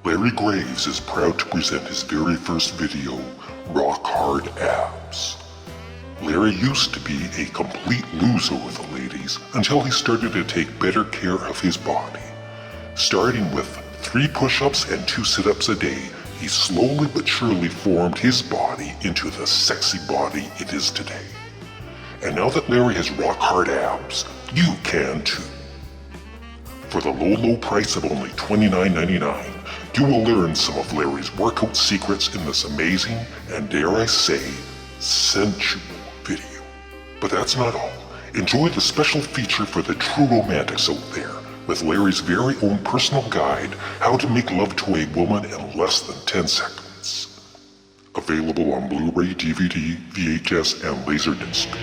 Larry Graves is proud to present his very first video, Rock Hard Abs. Larry used to be a complete loser with the ladies until he started to take better care of his body. Starting with 3 push-ups and 2 sit-ups a day, he slowly but surely formed his body into the sexy body it is today. And now that Larry has rock hard abs, you can too. For the low price of only $29.99, you will learn some of Larry's workout secrets in this amazing, and dare I say, sensual video. But that's not all. Enjoy the special feature for the true romantics out there, with Larry's very own personal guide, How to Make Love to a Woman in Less Than 10 Seconds. Available on Blu-ray, DVD, VHS, and Laserdisc.